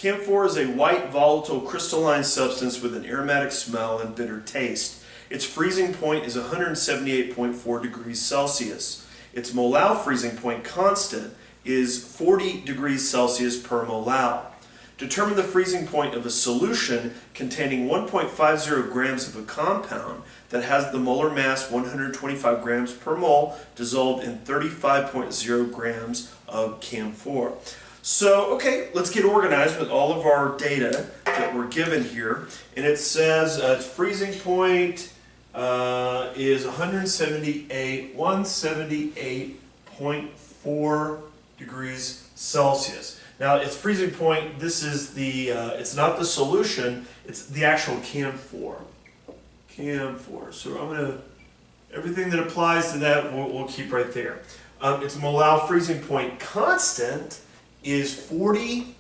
Camphor is a white, volatile, crystalline substance with an aromatic smell and bitter taste. Its freezing point is 178.4 degrees Celsius. Its molal freezing point constant is 40 degrees Celsius per molal. Determine the freezing point of a solution containing 1.50 grams of a compound that has the molar mass 125 grams per mole dissolved in 35.0 grams of camphor. So, okay, let's get organized with all of our data that we're given here. And it says its freezing point is 178.4 degrees Celsius. Now, its freezing point, this is the, it's not the solution, it's the actual camphor. Camphor. So I'm going to, everything that applies to that, we'll keep right there. Its molal freezing point constant is 40.